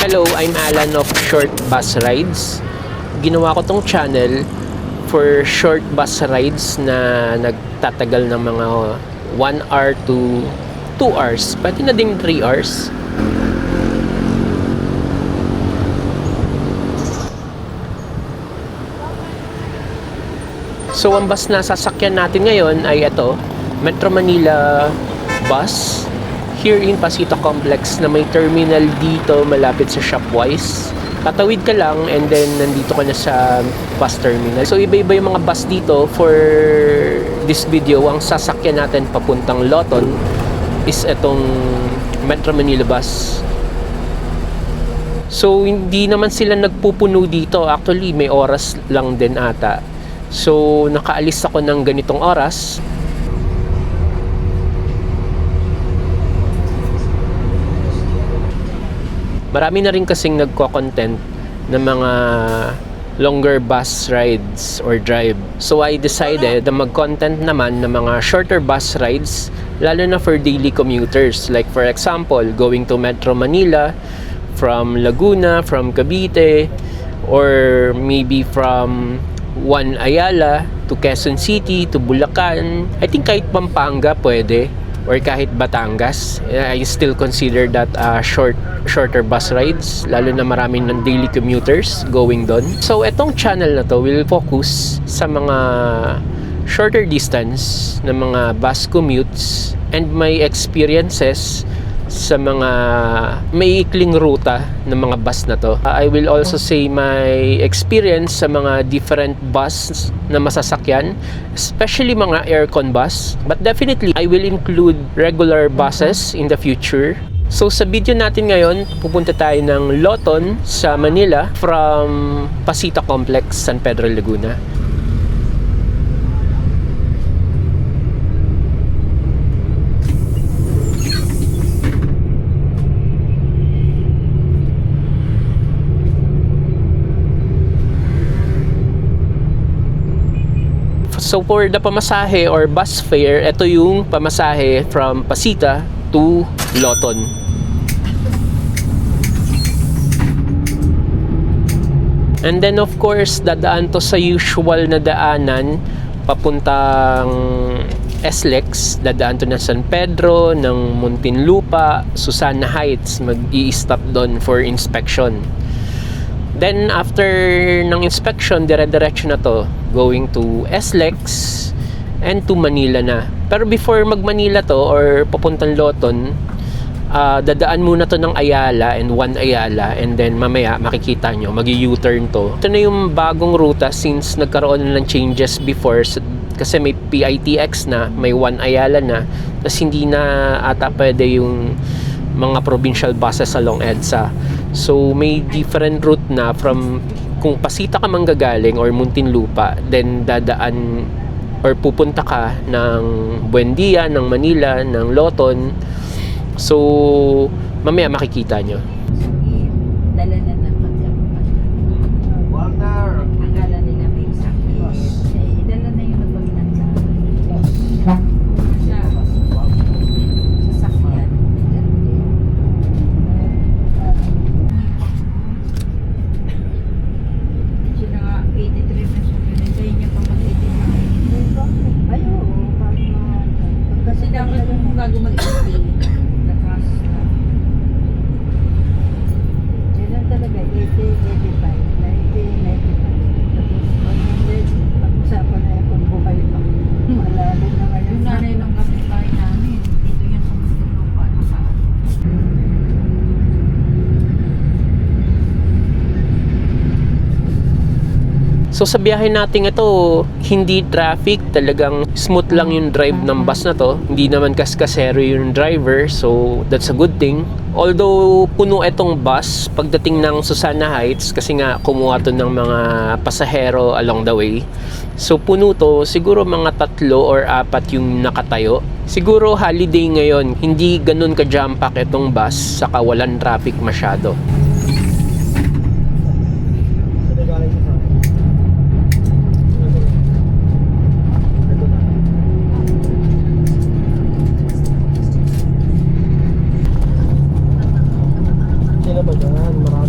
Hello, I'm Alan of Short Bus Rides. Ginawa ko tong channel for short bus rides na nagtatagal ng mga 1 hour to 2 hours. Pati na din 3 hours. So, ang bus na sasakyan natin ngayon ay ito, Metro Manila Bus. Here in Pasita Complex na may terminal dito malapit sa Shopwise. Tatawid ka lang and then nandito ka na sa bus terminal. So iba-iba yung mga bus dito. For this video, ang sasakyan natin papuntang Loton is itong Metro Manila Bus. So hindi naman sila nagpupuno dito. Actually may oras lang din ata. So nakaalis ako ng ganitong oras. Marami na rin kasing nagko-content ng mga longer bus rides or drive. So I decided na mag-content naman ng mga shorter bus rides, lalo na for daily commuters. Like for example, going to Metro Manila from Laguna, from Cavite, or maybe from One Ayala to Quezon City, to Bulacan. I think kahit Pampanga pwede, or kahit Batangas. I still consider that shorter bus rides, lalo na marami ng daily commuters going doon. So etong channel na to will focus sa mga shorter distance na mga bus commutes and my experiences sa mga may ikling ruta ng mga bus na to. I will also say my experience sa mga different bus na masasakyan, especially mga aircon bus. But definitely, I will include regular buses in the future. So sa video natin ngayon, pupunta tayo ng Loton sa Manila from Pasita Complex, San Pedro, Laguna. So for the pamasahe or bus fare, ito yung pamasahe from Pasita to Loton. And then of course, dadaan to sa usual na daanan papuntang SLEX. Dadaan to na San Pedro, ng Muntinlupa, Susana Heights. Mag-i-stop doon for inspection. Then after ng inspection, dire-diretso na to going to SLEX and to Manila na. Pero before mag-Manila to or papuntang Loton, dadaan muna to ng Ayala and One Ayala, and then mamaya makikita nyo magi-U-turn to. Ito na yung bagong ruta since nagkaroon na ng changes before, kasi may PITX na, may One Ayala na, tapos hindi na ata pwede yung mga provincial buses along EDSA. So may different route na from kung Pasita ka manggagaling or Muntinlupa, then dadaan or pupunta ka ng Buendia, ng Manila, ng Loton. So mamaya makikita nyo. Dala na ng Walter! akala nila may sakit. Dala na yung nagpagtanda. Sa sasakyan. Sila nga 83 na siya. Pinintay niya pa mag-85. Ayaw, Kasi dapat kung bago mag-80, lakas na. yun lang talaga, 80, 85, 90, 95. Tapos 100, pag-usapan na yung buhay pa. Malalim na ngayon. Yung nanay ng kapitbahay namin, dito yan sa Muntinlupa. So sa biyahe natin ito, hindi traffic, talagang smooth lang yung drive ng bus na to. Hindi naman kaskasero yung driver, so that's a good thing. Although puno itong bus pagdating ng Susana Heights, kasi nga kumuha to ng mga pasahero along the way. So puno to, siguro mga 3 or 4 yung nakatayo. Siguro holiday ngayon, hindi ganun ka-jam pack itong bus, saka walang traffic masyado. Sila ba dyan? Marami.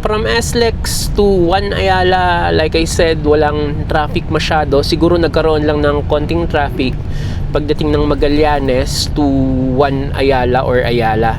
From SLEX to 1 Ayala, like I said, walang traffic masyado. Siguro nagkaroon lang ng konting traffic pagdating ng Magallanes to 1 Ayala or Ayala.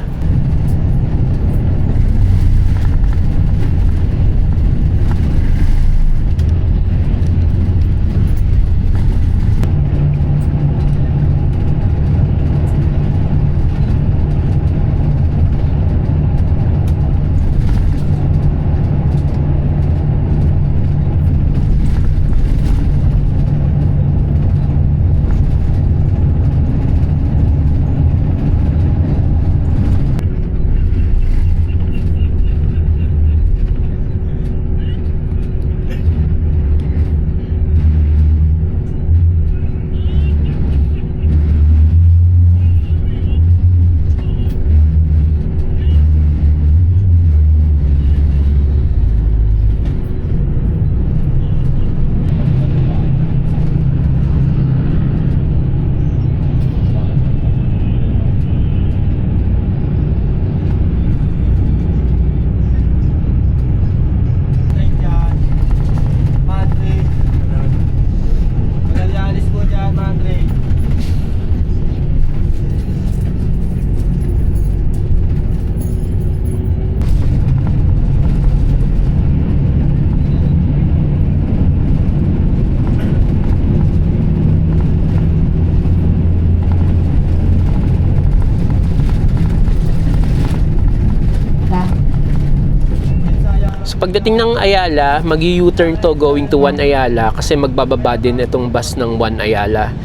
Pagdating ng Ayala, mag-U-turn to going to 1 Ayala kasi magbababa din itong bus ng 1 Ayala.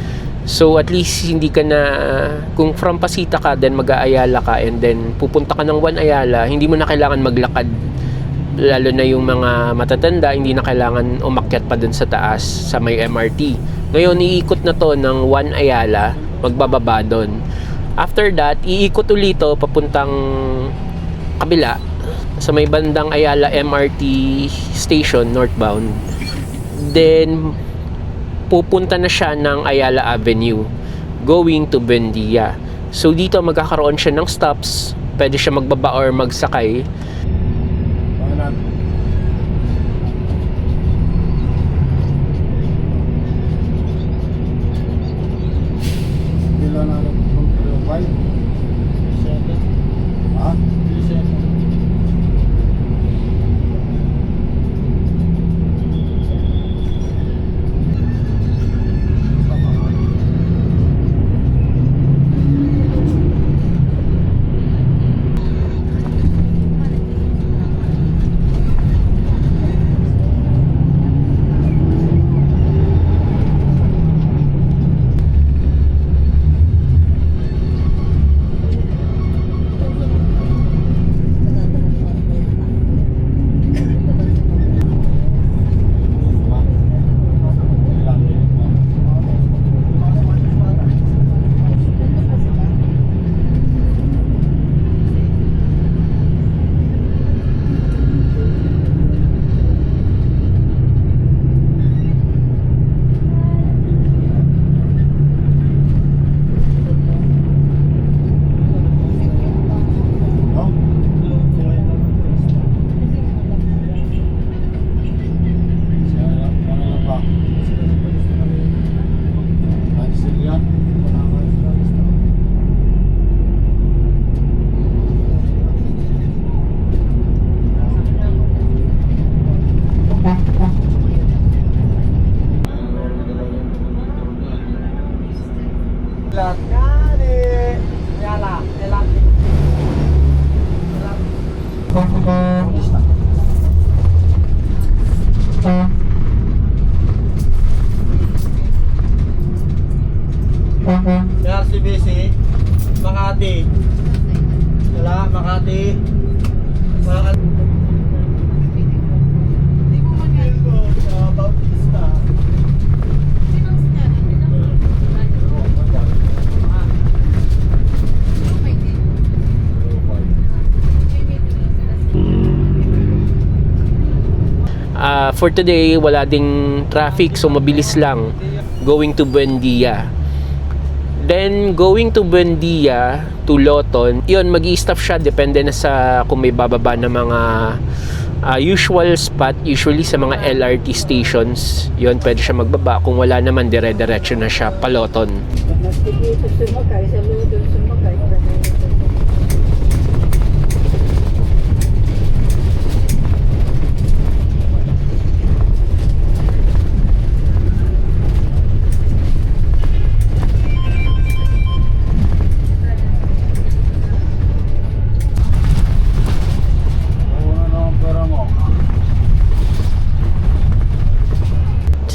So at least hindi ka na, kung from Pasita ka then mag-Ayala ka and then pupunta ka ng 1 Ayala, hindi mo na kailangan maglakad. Lalo na yung mga matatanda, hindi na kailangan umakyat pa dun sa taas sa may MRT. Ngayon, iikot na to ng 1 Ayala, magbababa dun. After that, iikot ulit to papuntang kabila sa may bandang Ayala MRT station northbound. Then pupunta na siya ng Ayala Avenue going to Buendia. So dito magkakaroon siya ng stops, pwede siya magbaba or magsakay. RCBC, Makati. Wala, Makati. Makati. Bautista. For today, wala ding traffic, so mabilis lang going to Buendia. Then, going to Buendia to Loton, yun, mag-i-stop siya, depende na sa kung may bababa na mga Usual spot, usually sa mga LRT stations, yun, pwede siya magbaba. Kung wala naman, dire-diretso na siya, Paloton. Maski dito sumakay, sa Ludon sumakay.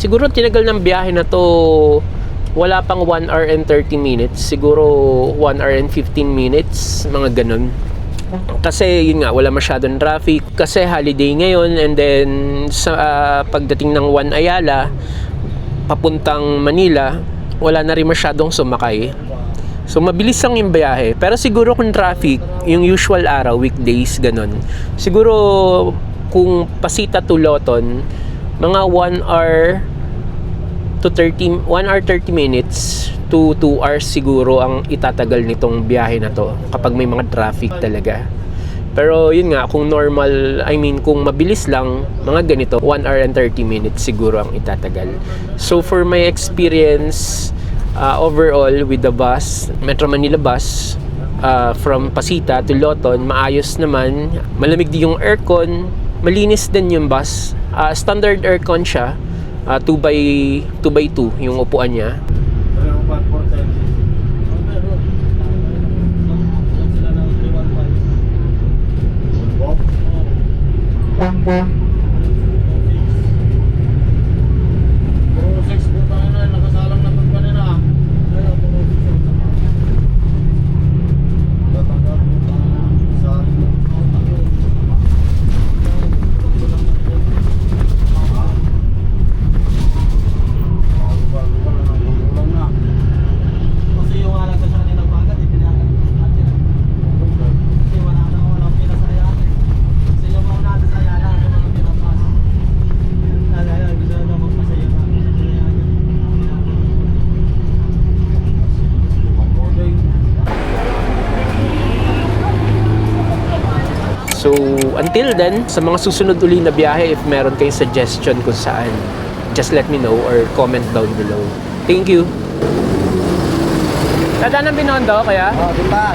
Siguro tinagal ng biyahe na to, wala pang 1 hour and 30 minutes. Siguro 1 hour and 15 minutes, mga ganun. Kasi yun nga, wala masyadong traffic. Kasi holiday ngayon, and then sa pagdating ng One Ayala, papuntang Manila, wala na rin masyadong sumakay. So mabilis lang yung biyahe. Pero siguro kung traffic, yung usual araw, weekdays, ganun. Siguro kung Pasita to Loton, mga 1 hour 30 minutes to 2 hours siguro ang itatagal nitong biyahe na to kapag may mga traffic talaga. Pero yun nga, kung normal, kung mabilis lang, mga ganito, 1 hour and 30 minutes siguro ang itatagal. So for my experience, overall with the bus, Metro Manila bus, from Pasita to Loton, maayos naman, malamig din yung aircon, malinis din yung bus. Standard aircon siya, 2x2 yung upuan niya. So, until then, sa mga susunod uli na biyahe, if meron kayong suggestion kung saan, just let me know or comment down below. Thank you! Tadaan ng Binondo, kaya? Di ba?